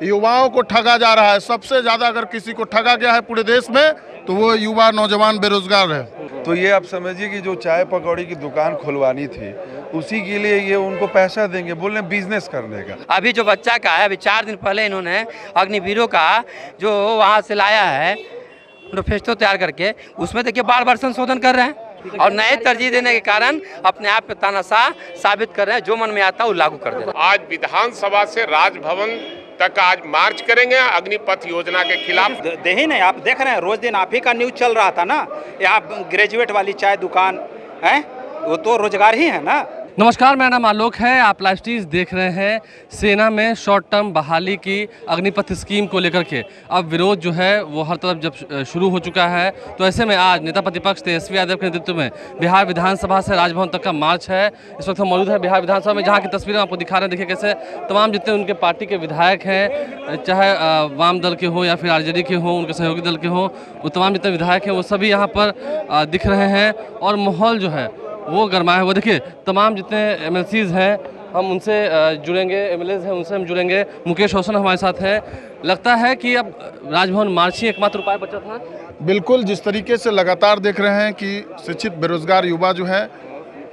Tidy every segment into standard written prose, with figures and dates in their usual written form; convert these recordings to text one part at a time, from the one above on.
युवाओं को ठगा जा रहा है। सबसे ज्यादा अगर किसी को ठगा गया है पूरे देश में तो वो युवा नौजवान बेरोजगार है। तो ये आप समझिए कि जो चाय पकौड़ी की दुकान खुलवानी थी उसी के लिए ये उनको पैसा देंगे, बोल रहे बिजनेस करने का। अभी जो बच्चा का है, अभी 4 दिन पहले इन्होंने अग्निवीरों का जो वहाँ से लाया है मैनिफेस्टो तैयार करके, उसमें देखिए बार बार संशोधन कर रहे हैं और नए तरजीह देने के कारण अपने आप पे तानाशाह साबित कर रहे हैं। जो मन में आता है वो लागू कर दे रहे हैं। आज विधानसभा से राजभवन तक आज मार्च करेंगे अग्निपथ योजना के खिलाफ। दे ही नहीं, आप देख रहे हैं रोज दिन आप ही का न्यूज चल रहा था ना, यहाँ ग्रेजुएट वाली चाय दुकान है, वो तो रोजगार ही है ना। नमस्कार, मेरा नाम आलोक है। आप लाइव स्ट्रीज देख रहे हैं। सेना में शॉर्ट टर्म बहाली की अग्निपथ स्कीम को लेकर के अब विरोध जो है वो हर तरफ जब शुरू हो चुका है, तो ऐसे में आज नेता प्रतिपक्ष तेजस्वी यादव के नेतृत्व में बिहार विधानसभा से राजभवन तक का मार्च है। इस वक्त हम मौजूद हैं बिहार विधानसभा में, जहाँ की तस्वीरें आपको दिखा रहे हैं। देखिए कैसे तमाम जितने उनके पार्टी के विधायक हैं, चाहे वाम दल के हों या फिर आरजेडी के हों, उनके सहयोगी दल के हों, वो तमाम जितने विधायक हैं वो सभी यहाँ पर दिख रहे हैं और माहौल जो है वो गरमाया हुआ। देखिए तमाम जितने एमएलसीज हैं हम उनसे जुड़ेंगे, एमएलएज हैं उनसे हम जुड़ेंगे। मुकेश रोशन हमारे साथ हैं। लगता है कि अब राजभवन मार्च ही एकमात्र उपाय बचा था। बिल्कुल, जिस तरीके से लगातार देख रहे हैं कि शिक्षित बेरोजगार युवा जो है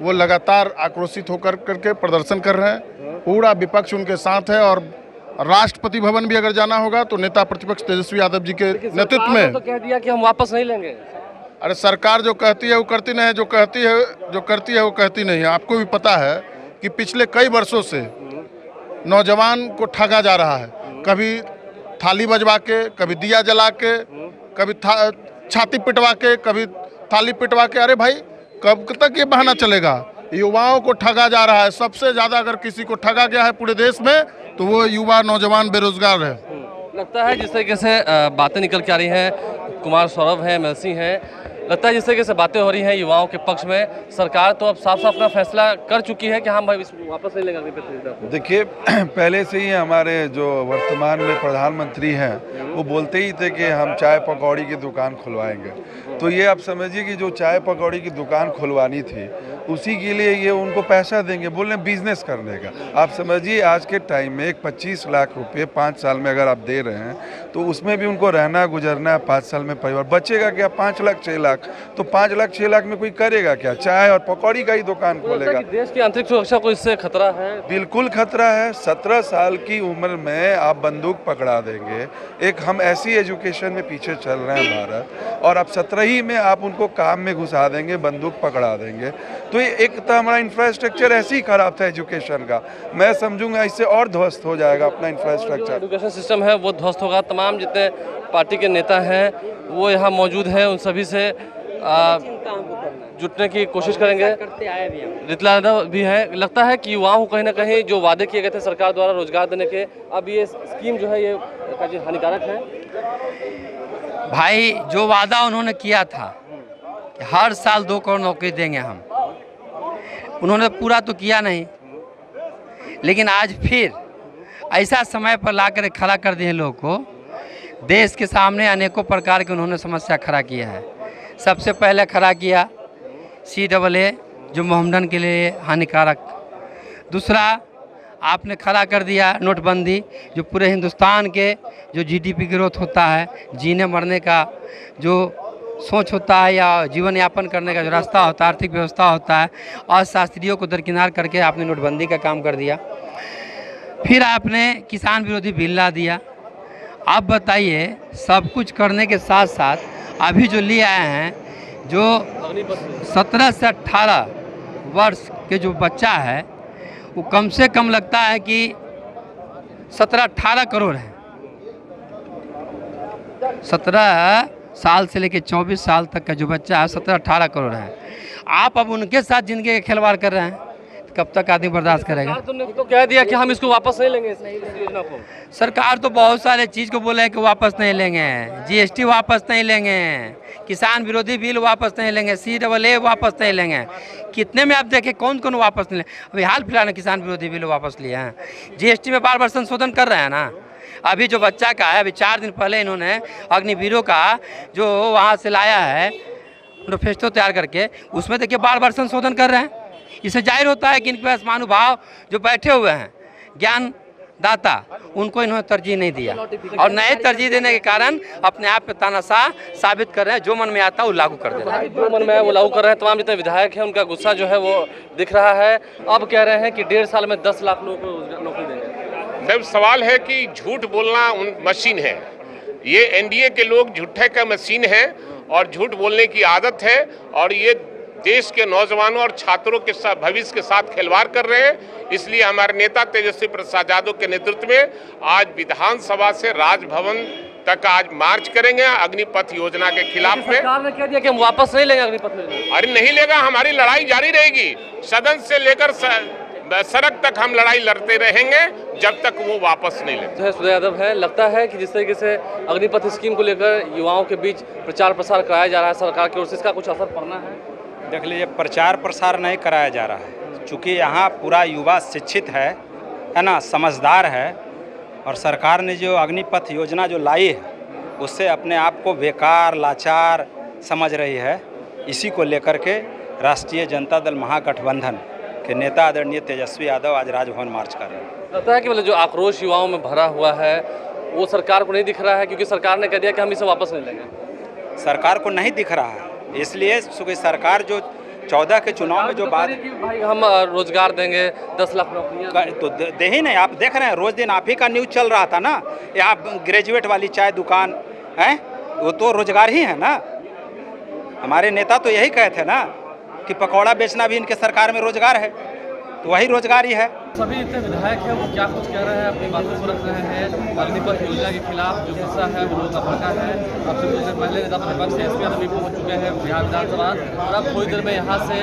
वो लगातार आक्रोशित होकर करके प्रदर्शन कर रहे हैं। पूरा विपक्ष उनके साथ है और राष्ट्रपति भवन भी अगर जाना होगा तो नेता प्रतिपक्ष तेजस्वी यादव जी के नेतृत्व में तो कह दिया कि हम वापस नहीं लेंगे। अरे सरकार जो कहती है वो करती नहीं है, जो करती है वो कहती नहीं है। आपको भी पता है कि पिछले कई वर्षों से नौजवान को ठगा जा रहा है, कभी थाली बजवा के, कभी दिया जला के, कभी छाती पिटवा के, कभी थाली पिटवा के। अरे भाई कब तक ये बहाना चलेगा? युवाओं को ठगा जा रहा है। सबसे ज़्यादा अगर किसी को ठगा गया है पूरे देश में तो वो युवा नौजवान बेरोजगार है। लगता है जिस तरीके से बातें निकल के आ रही हैं, कुमार सौरभ हैं, एमएलसी हैं, लगता है जिस तरीके से बातें हो रही हैं युवाओं के पक्ष में, सरकार तो अब साफ साफ अपना फैसला कर चुकी है कि हम भाई वापस नहीं लेंगे। देखिए पहले से ही हमारे जो वर्तमान में प्रधानमंत्री हैं वो बोलते ही थे कि हम चाय पकौड़ी की दुकान खुलवाएंगे। तो ये आप समझिए कि जो चाय पकौड़ी की दुकान खुलवानी थी उसी के लिए ये उनको पैसा देंगे, बोल रहे बिजनेस करने का। आप समझिए आज के टाइम में 25 लाख रुपए 5 साल में अगर आप दे रहे हैं तो उसमें भी उनको रहना गुजरना 5 साल में परिवार बचेगा क्या? 5 लाख 6 लाख। तो 5 लाख 6 लाख में कोई करेगा क्या? चाय और पकौड़ी का ही दुकान खोलेगा। देश की आंतरिक सुरक्षा को इससे खतरा है। बिल्कुल खतरा है। 17 साल की उम्र में आप बंदूक पकड़ा देंगे। एक हम ऐसी एजुकेशन में पीछे चल रहे हैं भारत, और आप 17 ही में आप उनको काम में घुसा देंगे, बंदूक पकड़ा देंगे। तो ये एक तो हमारा इंफ्रास्ट्रक्चर ऐसे ही खराब था एजुकेशन का। मैं समझूंगा इससे और ध्वस्त हो जाएगा अपना इंफ्रास्ट्रक्चर। एजुकेशन सिस्टम है वो ध्वस्त होगा। तमाम जितने पार्टी के नेता हैं वो यहाँ मौजूद हैं, उन सभी से जुटने की कोशिश करेंगे। रितला भी है। लगता है कि युवाओं को कहीं ना कहीं जो वादे किए गए थे सरकार द्वारा रोजगार देने के, अब ये स्कीम जो है ये हानिकारक है। भाई जो वादा उन्होंने किया था हर साल 2 करोड़ नौकरी देंगे हम, उन्होंने पूरा तो किया नहीं, लेकिन आज फिर ऐसा समय पर लाकर खड़ा कर दिए लोगों को। देश के सामने अनेकों प्रकार की उन्होंने समस्या खड़ा किया है। सबसे पहले खड़ा किया CAA जो मोहम्मदन के लिए हानिकारक। दूसरा आपने खड़ा कर दिया नोटबंदी, जो पूरे हिंदुस्तान के जो GDP ग्रोथ होता है, जीने मरने का जो सोच होता है या जीवन यापन करने का जो रास्ता होता है, आर्थिक व्यवस्था होता है, और शास्त्रियों को दरकिनार करके आपने नोटबंदी का काम कर दिया। फिर आपने किसान विरोधी बिल ला दिया। अब बताइए सब कुछ करने के साथ साथ अभी जो ले आए हैं, जो 17 से 18 वर्ष के जो बच्चा है वो कम से कम लगता है कि 17-18 करोड़ है। 17 साल से लेकर 24 साल तक का जो बच्चा है 17-18 करोड़ है। आप अब उनके साथ जिंदगी का खिलवाड़ कर रहे हैं, कब तक आदमी बर्दाश्त करेगा? तुमने तो कह दिया कि हम इसको वापस नहीं लेंगे, इस योजना को। सरकार तो बहुत सारे चीज़ को बोले हैं कि वापस नहीं लेंगे, GST वापस नहीं लेंगे, किसान विरोधी बिल वापस नहीं लेंगे, CAA वापस नहीं लेंगे। कितने में आप देखें कौन कौन वापस नहीं लेंगे? अभी हाल फिलहाल में किसान विरोधी बिल वापस लिए हैं। GST में बार बार संशोधन कर रहे हैं ना। अभी जो बच्चा का है, अभी 4 दिन पहले इन्होंने अग्निवीरों का जो वहाँ से लाया है मैनिफेस्टो तैयार करके, उसमें देखिए बार बार संशोधन कर रहे हैं। इससे जाहिर होता है कि इनके पास महानुभाव जो बैठे हुए हैं, ज्ञान दाता उनको इन्होंने तरजीह नहीं दिया और नए तरजीह देने के कारण अपने आप पे तानाशाह साबित कर रहे हैं। जो मन में आता है वो लागू कर दे रहे हैं। जो मन में है वो लागू कर रहे हैं। तमाम जितने विधायक हैं उनका गुस्सा जो है वो दिख रहा है। अब कह रहे हैं कि 1.5 साल में 10 लाख लोगों को नौकरी देंगे। जब सवाल है कि झूठ बोलना उन मशीन है, ये एनडीए के लोग झूठे का मशीन है और झूठ बोलने की आदत है और ये देश के नौजवानों और छात्रों के साथ भविष्य के साथ खिलवाड़ कर रहे हैं। इसलिए हमारे नेता तेजस्वी प्रसाद यादव के नेतृत्व में आज विधानसभा से राजभवन तक आज मार्च करेंगे अग्निपथ योजना के खिलाफ में। सरकार ने कह दिया कि हम वापस नहीं लेंगे अग्निपथ योजना। अरे नहीं लेगा, हमारी लड़ाई जारी रहेगी। सदन से लेकर सड़क तक हम लड़ाई लड़ते रहेंगे जब तक वो वापस नहीं लेते। जो है सुधा यादव है, लगता है कि जिस तरीके से अग्निपथ स्कीम को लेकर युवाओं के बीच प्रचार प्रसार कराया जा रहा है सरकार की ओर से, इसका कुछ असर पड़ना है? देख लीजिए, प्रचार प्रसार नहीं कराया जा रहा है, चूँकि यहाँ पूरा युवा शिक्षित है ना, समझदार है और सरकार ने जो अग्निपथ योजना जो लाई है उससे अपने आप को बेकार लाचार समझ रही है। इसी को लेकर के राष्ट्रीय जनता दल महागठबंधन के नेता आदरणीय तेजस्वी यादव आज राजभवन मार्च कर रहे हैं। लगता है कि मतलब जो आक्रोश युवाओं में भरा हुआ है वो सरकार को नहीं दिख रहा है, क्योंकि सरकार ने कह दिया कि हम इसे वापस नहीं लेंगे। सरकार को नहीं दिख रहा है, इसलिए क्योंकि सरकार जो 14 के चुनाव में जो बात कि भाई हम रोजगार देंगे 10 लाख नौकरियां तो दे ही नहीं। आप देख रहे हैं रोज दिन आप ही का न्यूज़ चल रहा था ना, यहाँ ग्रेजुएट वाली चाय दुकान है, वो तो रोजगार ही है ना। हमारे नेता तो यही कहते थे ना कि पकौड़ा बेचना भी इनके सरकार में रोजगार है, तो वही रोजगार ही है। सभी इतने विधायक हैं वो क्या कुछ कह रहे हैं, अपनी बातों को रख रहे हैं। अग्निपथ योजना के खिलाफ जो गुस्सा है वो रोज भड़का है। अब से कुछ देर पहले नेता प्रतिपक्ष एसपी यादव भी पहुँच चुके हैं बिहार विधानसभा और अब थोड़ी देर में यहाँ से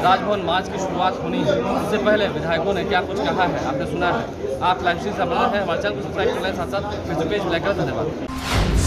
राजभवन मार्च की शुरुआत होनी है। इससे पहले विधायकों ने क्या कुछ कहा है आपने सुना है। आप लाइव स्ट्रीम से बना है, हमारे चैनल को सब्सक्राइब कर लें, साथ साथ फेसबुक पेज लाइक करें। धन्यवाद।